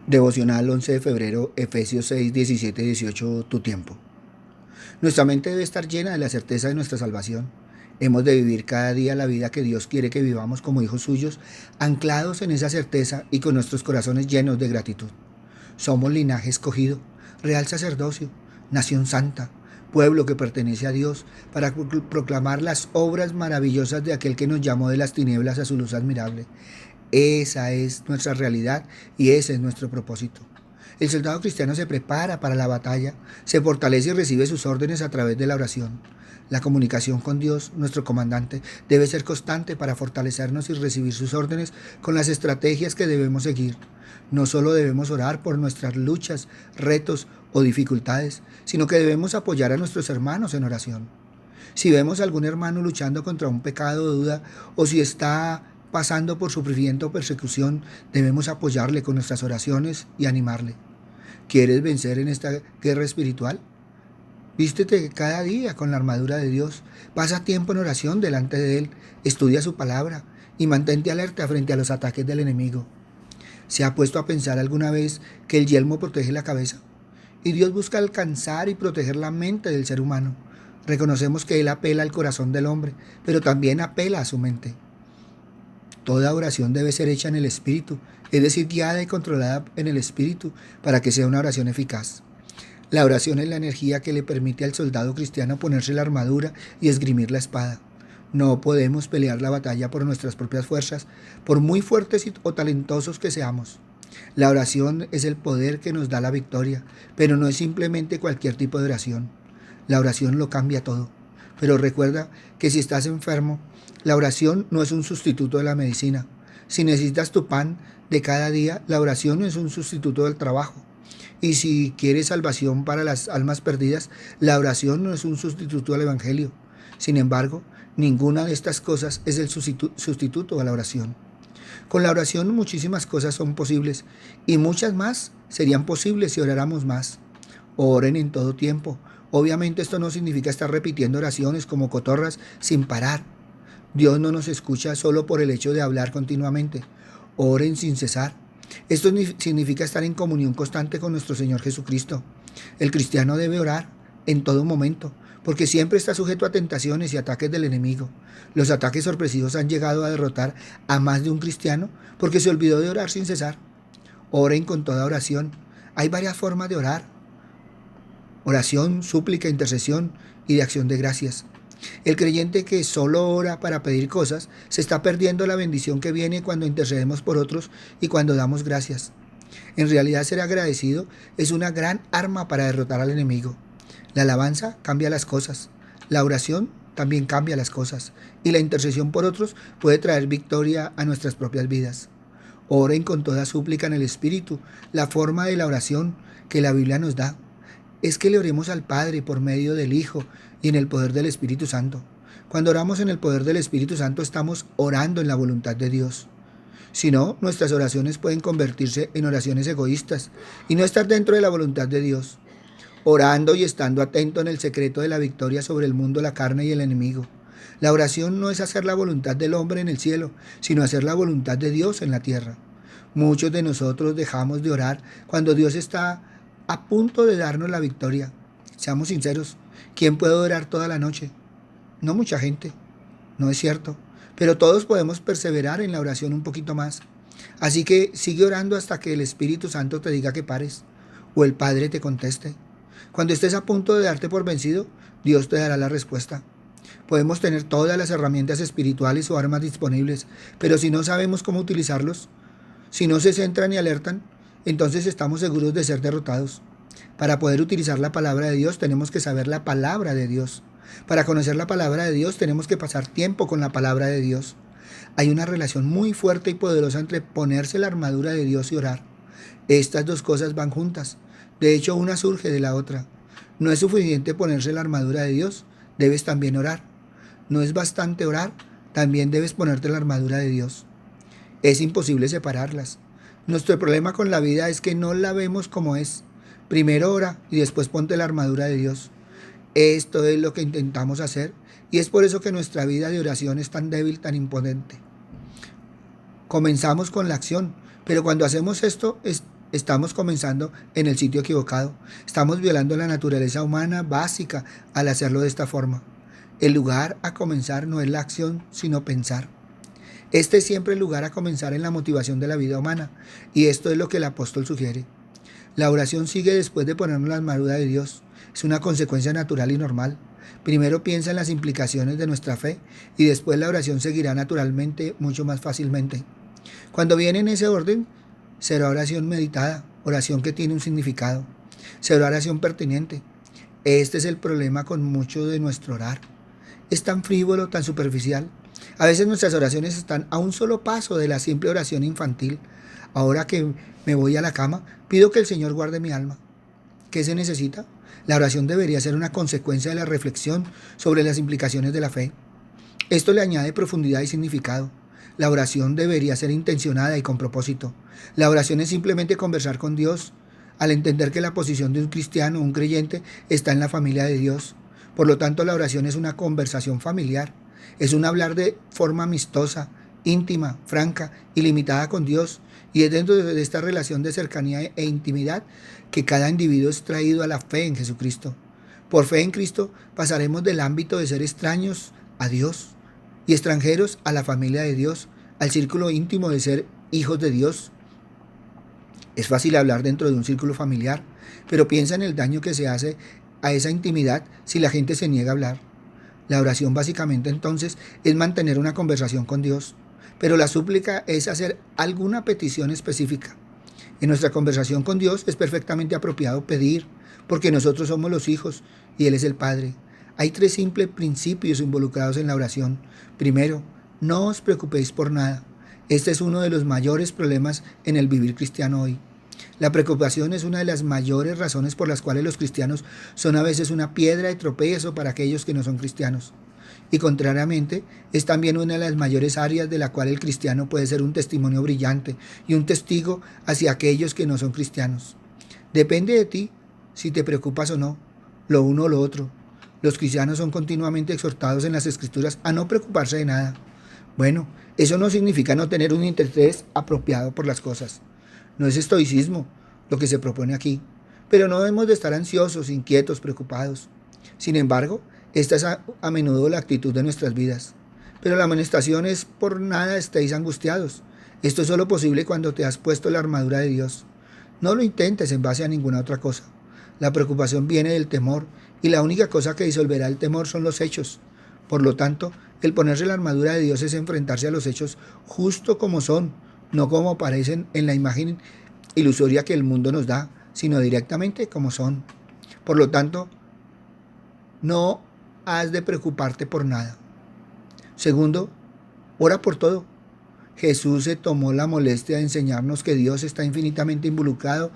Devocional 11 de febrero, Efesios 6, 17, 18, tu tiempo. Nuestra mente debe estar llena de la certeza de nuestra salvación. Hemos de vivir cada día la vida que Dios quiere que vivamos como hijos suyos, anclados en esa certeza y con nuestros corazones llenos de gratitud. Somos linaje escogido, real sacerdocio, nación santa, pueblo que pertenece a Dios, para proclamar las obras maravillosas de aquel que nos llamó de las tinieblas a su luz admirable. Esa es nuestra realidad y ese es nuestro propósito. El soldado cristiano se prepara para la batalla, se fortalece y recibe sus órdenes a través de la oración. La comunicación con Dios, nuestro comandante, debe ser constante para fortalecernos y recibir sus órdenes con las estrategias que debemos seguir. No solo debemos orar por nuestras luchas, retos o dificultades, sino que debemos apoyar a nuestros hermanos en oración. Si vemos a algún hermano luchando contra un pecado o duda, o si está pasando por sufrimiento o persecución, debemos apoyarle con nuestras oraciones y animarle. ¿Quieres vencer en esta guerra espiritual? Vístete cada día con la armadura de Dios. Pasa tiempo en oración delante de Él. Estudia su palabra y mantente alerta frente a los ataques del enemigo. ¿Se ha puesto a pensar alguna vez que el yelmo protege la cabeza? Y Dios busca alcanzar y proteger la mente del ser humano. Reconocemos que Él apela al corazón del hombre, pero también apela a su mente. Toda oración debe ser hecha en el Espíritu, es decir, guiada y controlada en el Espíritu para que sea una oración eficaz. La oración es la energía que le permite al soldado cristiano ponerse la armadura y esgrimir la espada. No podemos pelear la batalla por nuestras propias fuerzas, por muy fuertes o talentosos que seamos. La oración es el poder que nos da la victoria, pero no es simplemente cualquier tipo de oración. La oración lo cambia todo. Pero recuerda que si estás enfermo, la oración no es un sustituto de la medicina. Si necesitas tu pan de cada día, la oración no es un sustituto del trabajo. Y si quieres salvación para las almas perdidas, la oración no es un sustituto del Evangelio. Sin embargo, ninguna de estas cosas es el sustituto a la oración. Con la oración muchísimas cosas son posibles y muchas más serían posibles si oráramos más. Oren en todo tiempo. Obviamente esto no significa estar repitiendo oraciones como cotorras sin parar. Dios no nos escucha solo por el hecho de hablar continuamente. Oren sin cesar. Esto significa estar en comunión constante con nuestro Señor Jesucristo. El cristiano debe orar en todo momento, porque siempre está sujeto a tentaciones y ataques del enemigo. Los ataques sorpresivos han llegado a derrotar a más de un cristiano porque se olvidó de orar sin cesar. Oren con toda oración. Hay varias formas de orar: oración, súplica, intercesión y de acción de gracias. El creyente que solo ora para pedir cosas se está perdiendo la bendición que viene cuando intercedemos por otros y cuando damos gracias. En realidad, ser agradecido es una gran arma para derrotar al enemigo. La alabanza cambia las cosas, la oración también cambia las cosas, y la intercesión por otros puede traer victoria a nuestras propias vidas. Oren con toda súplica en el Espíritu. La forma de la oración que la Biblia nos da es que le oremos al Padre por medio del Hijo y en el poder del Espíritu Santo. Cuando oramos en el poder del Espíritu Santo, estamos orando en la voluntad de Dios. Si no, nuestras oraciones pueden convertirse en oraciones egoístas y no estar dentro de la voluntad de Dios. Orando y estando atento en el secreto de la victoria sobre el mundo, la carne y el enemigo. La oración no es hacer la voluntad del hombre en el cielo, sino hacer la voluntad de Dios en la tierra. Muchos de nosotros dejamos de orar cuando Dios está a punto de darnos la victoria. Seamos sinceros, ¿quién puede orar toda la noche? No mucha gente, no es cierto, pero todos podemos perseverar en la oración un poquito más. Así que sigue orando hasta que el Espíritu Santo te diga que pares o el Padre te conteste. Cuando estés a punto de darte por vencido, Dios te dará la respuesta. Podemos tener todas las herramientas espirituales o armas disponibles, pero si no sabemos cómo utilizarlos, si no se centran y alertan, entonces estamos seguros de ser derrotados. Para poder utilizar la palabra de Dios tenemos que saber la palabra de Dios. Para conocer la palabra de Dios tenemos que pasar tiempo con la palabra de Dios. Hay una relación muy fuerte y poderosa entre ponerse la armadura de Dios y orar. Estas dos cosas van juntas. De hecho, una surge de la otra. No es suficiente ponerse la armadura de Dios, debes también orar. No es bastante orar, también debes ponerte la armadura de Dios. Es imposible separarlas. Nuestro problema con la vida es que no la vemos como es. Primero ora y después ponte la armadura de Dios. Esto es lo que intentamos hacer y es por eso que nuestra vida de oración es tan débil, tan impotente. Comenzamos con la acción, pero cuando hacemos esto estamos comenzando en el sitio equivocado. Estamos violando la naturaleza humana básica al hacerlo de esta forma. El lugar a comenzar no es la acción, sino pensar. Este es siempre el lugar a comenzar en la motivación de la vida humana, y esto es lo que el apóstol sugiere. La oración sigue después de ponernos la armadura de Dios. Es una consecuencia natural y normal. Primero piensa en las implicaciones de nuestra fe y después la oración seguirá naturalmente, mucho más fácilmente. Cuando viene en ese orden, será oración meditada, oración que tiene un significado, será oración pertinente. Este es el problema con mucho de nuestro orar. Es tan frívolo, tan superficial. A veces nuestras oraciones están a un solo paso de la simple oración infantil. Ahora que me voy a la cama, pido que el Señor guarde mi alma. ¿Qué se necesita? La oración debería ser una consecuencia de la reflexión sobre las implicaciones de la fe. Esto le añade profundidad y significado. La oración debería ser intencionada y con propósito. La oración es simplemente conversar con Dios, al entender que la posición de un cristiano, un creyente, está en la familia de Dios. Por lo tanto, la oración es una conversación familiar. Es un hablar de forma amistosa, íntima, franca y limitada con Dios. Y es dentro de esta relación de cercanía e intimidad que cada individuo es traído a la fe en Jesucristo. Por fe en Cristo pasaremos del ámbito de ser extraños a Dios y extranjeros a la familia de Dios, al círculo íntimo de ser hijos de Dios. Es fácil hablar dentro de un círculo familiar, pero piensa en el daño que se hace a esa intimidad si la gente se niega a hablar. La oración básicamente entonces es mantener una conversación con Dios, pero la súplica es hacer alguna petición específica. En nuestra conversación con Dios es perfectamente apropiado pedir, porque nosotros somos los hijos y Él es el Padre. Hay 3 simples principios involucrados en la oración. Primero, no os preocupéis por nada. Este es uno de los mayores problemas en el vivir cristiano hoy. La preocupación es una de las mayores razones por las cuales los cristianos son a veces una piedra de tropiezo para aquellos que no son cristianos. Y contrariamente, es también una de las mayores áreas de la cual el cristiano puede ser un testimonio brillante y un testigo hacia aquellos que no son cristianos. Depende de ti si te preocupas o no, lo uno o lo otro. Los cristianos son continuamente exhortados en las Escrituras a no preocuparse de nada. Bueno, eso no significa no tener un interés apropiado por las cosas. No es estoicismo lo que se propone aquí, pero no debemos de estar ansiosos, inquietos, preocupados. Sin embargo, esta es a menudo la actitud de nuestras vidas. Pero la amonestación es: por nada estéis angustiados. Esto es solo posible cuando te has puesto la armadura de Dios. No lo intentes en base a ninguna otra cosa. La preocupación viene del temor, y la única cosa que disolverá el temor son los hechos. Por lo tanto, el ponerse la armadura de Dios es enfrentarse a los hechos justo como son, no como aparecen en la imagen ilusoria que el mundo nos da, sino directamente como son. Por lo tanto, no has de preocuparte por nada. Segundo, ora por todo. Jesús se tomó la molestia de enseñarnos que Dios está infinitamente involucrado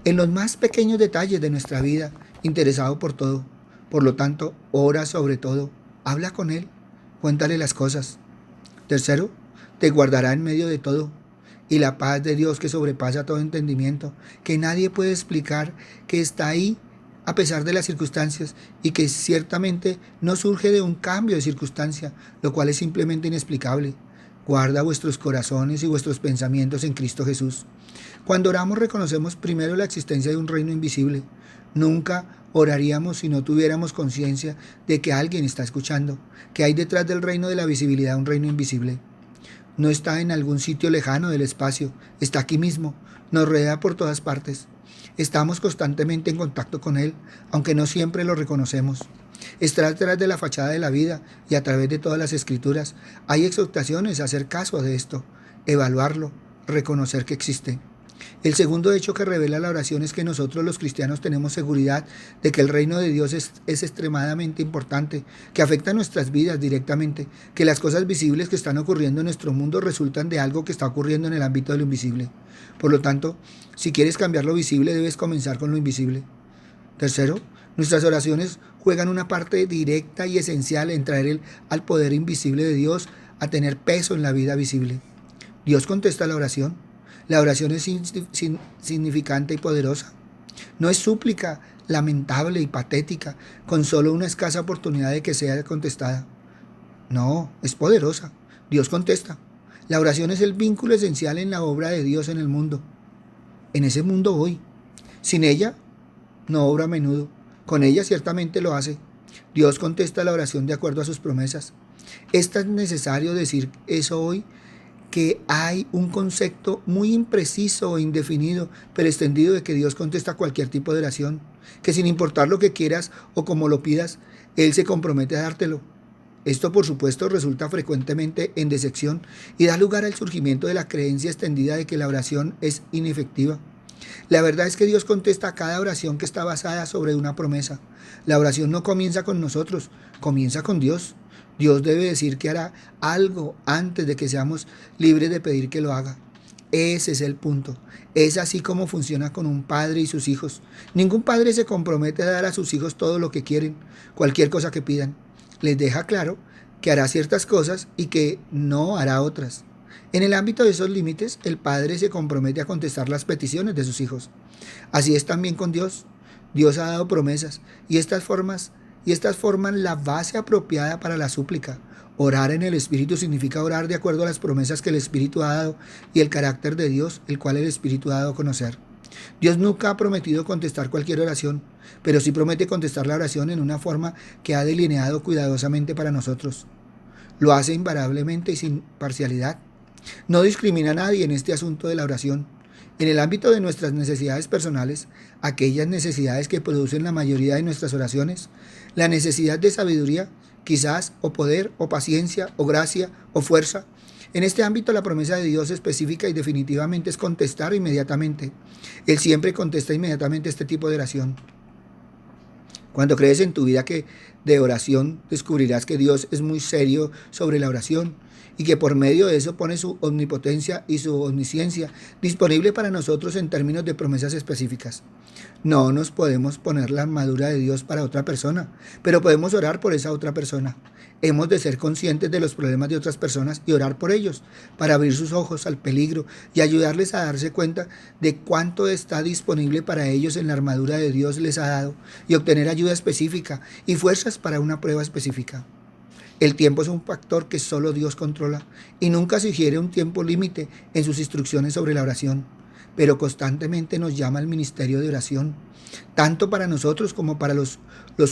en los más pequeños detalles de nuestra vida, interesado por todo. Por lo tanto, ora sobre todo, habla con Él, cuéntale las cosas. Tercero, te guardará en medio de todo. Y la paz de Dios, que sobrepasa todo entendimiento, que nadie puede explicar, que está ahí a pesar de las circunstancias y que ciertamente no surge de un cambio de circunstancia, lo cual es simplemente inexplicable. Guarda vuestros corazones y vuestros pensamientos en Cristo Jesús. Cuando oramos reconocemos primero la existencia de un reino invisible. Nunca oraríamos si no tuviéramos conciencia de que alguien está escuchando, que hay detrás del reino de la visibilidad un reino invisible. No está en algún sitio lejano del espacio, está aquí mismo, nos rodea por todas partes. Estamos constantemente en contacto con Él, aunque no siempre lo reconocemos. Está detrás de la fachada de la vida y a través de todas las Escrituras. Hay exhortaciones a hacer caso de esto, evaluarlo, reconocer que existe. El segundo hecho que revela la oración es que nosotros los cristianos tenemos seguridad de que el reino de Dios es extremadamente importante, que afecta a nuestras vidas directamente, que las cosas visibles que están ocurriendo en nuestro mundo resultan de algo que está ocurriendo en el ámbito de lo invisible. Por lo tanto, si quieres cambiar lo visible, debes comenzar con lo invisible. Tercero, nuestras oraciones juegan una parte directa y esencial en traer al poder invisible de Dios a tener peso en la vida visible. Dios contesta la oración. La oración es significante y poderosa. No es súplica lamentable y patética, con solo una escasa oportunidad de que sea contestada. No, es poderosa. Dios contesta. La oración es el vínculo esencial en la obra de Dios en el mundo. en ese mundo hoy. Sin ella, no obra a menudo. Con ella ciertamente lo hace. Dios contesta la oración de acuerdo a sus promesas. Es tan necesario decir eso hoy que hay un concepto muy impreciso e indefinido, pero extendido, de que Dios contesta cualquier tipo de oración, que sin importar lo que quieras o como lo pidas, Él se compromete a dártelo. Esto, por supuesto, resulta frecuentemente en decepción y da lugar al surgimiento de la creencia extendida de que la oración es inefectiva. La verdad es que Dios contesta a cada oración que está basada sobre una promesa. La oración no comienza con nosotros, comienza con Dios. Dios debe decir que hará algo antes de que seamos libres de pedir que lo haga. Ese es el punto. Es así como funciona con un padre y sus hijos. Ningún padre se compromete a dar a sus hijos todo lo que quieren, cualquier cosa que pidan. Les deja claro que hará ciertas cosas y que no hará otras. En el ámbito de esos límites, el padre se compromete a contestar las peticiones de sus hijos. Así es también con Dios. Dios ha dado promesas y estas forman la base apropiada para la súplica. Orar en el Espíritu significa orar de acuerdo a las promesas que el Espíritu ha dado y el carácter de Dios, el cual el Espíritu ha dado a conocer. Dios nunca ha prometido contestar cualquier oración, pero sí promete contestar la oración en una forma que ha delineado cuidadosamente para nosotros. Lo hace invariablemente y sin parcialidad. No discrimina a nadie en este asunto de la oración. En el ámbito de nuestras necesidades personales, aquellas necesidades que producen la mayoría de nuestras oraciones, la necesidad de sabiduría, quizás, o poder, o paciencia, o gracia, o fuerza. En este ámbito, la promesa de Dios específica y definitivamente es contestar inmediatamente. Él siempre contesta inmediatamente este tipo de oración. Cuando crees en tu vida que de oración, descubrirás que Dios es muy serio sobre la oración y que por medio de eso pone su omnipotencia y su omnisciencia disponible para nosotros en términos de promesas específicas. No nos podemos poner la armadura de Dios para otra persona, pero podemos orar por esa otra persona. Hemos de ser conscientes de los problemas de otras personas y orar por ellos, para abrir sus ojos al peligro y ayudarles a darse cuenta de cuánto está disponible para ellos en la armadura de Dios les ha dado y obtener ayuda específica y fuerzas para una prueba específica. El tiempo es un factor que solo Dios controla y nunca sugiere un tiempo límite en sus instrucciones sobre la oración, pero constantemente nos llama al ministerio de oración, tanto para nosotros como para los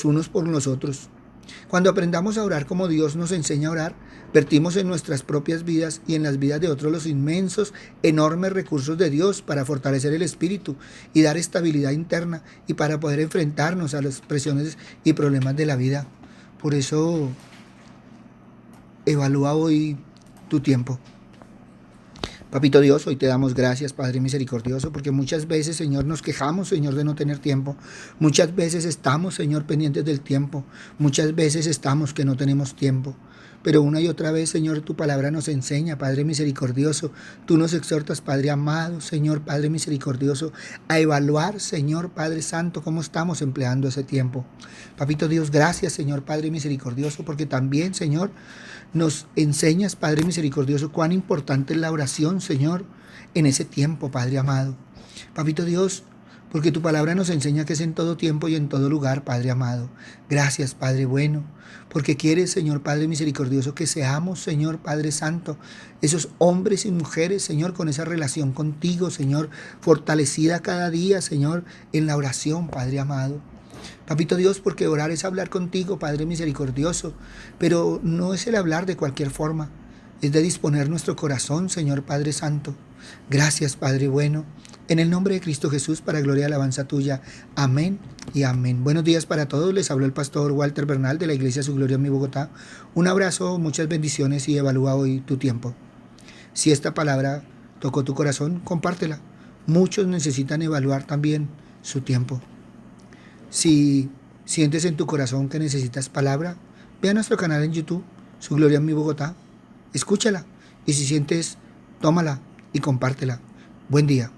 unos por los otros. Cuando aprendamos a orar como Dios nos enseña a orar, vertimos en nuestras propias vidas y en las vidas de otros los inmensos, enormes recursos de Dios para fortalecer el espíritu y dar estabilidad interna y para poder enfrentarnos a las presiones y problemas de la vida. Por eso, evalúa hoy tu tiempo. Papito Dios, hoy te damos gracias, Padre misericordioso, porque muchas veces, Señor, nos quejamos, Señor, de no tener tiempo. Muchas veces estamos, Señor, pendientes del tiempo. Muchas veces estamos que no tenemos tiempo. Pero una y otra vez, Señor, tu palabra nos enseña, Padre misericordioso. Tú nos exhortas, Padre amado, Señor, Padre misericordioso, a evaluar, Señor, Padre santo, cómo estamos empleando ese tiempo. Papito Dios, gracias, Señor, Padre misericordioso, porque también, Señor, nos enseñas, Padre misericordioso, cuán importante es la oración, Señor, en ese tiempo, Padre amado. Papito Dios, porque tu palabra nos enseña que es en todo tiempo y en todo lugar, Padre amado. Gracias, Padre bueno, porque quieres, Señor Padre misericordioso, que seamos, Señor Padre santo, esos hombres y mujeres, Señor, con esa relación contigo, Señor, fortalecida cada día, Señor, en la oración, Padre amado. Papito Dios, porque orar es hablar contigo, Padre misericordioso, pero no es el hablar de cualquier forma, es de disponer nuestro corazón, Señor Padre Santo. Gracias, Padre bueno, en el nombre de Cristo Jesús, para gloria y alabanza tuya. Amén y amén. Buenos días para todos, les habló el pastor Walter Bernal de la Iglesia Su Gloria en mi Bogotá. Un abrazo, muchas bendiciones y evalúa hoy tu tiempo. Si esta palabra tocó tu corazón, compártela. Muchos necesitan evaluar también su tiempo. Si sientes en tu corazón que necesitas palabra, ve a nuestro canal en YouTube, Su Gloria en mi Bogotá. Escúchala y si sientes, tómala y compártela. Buen día.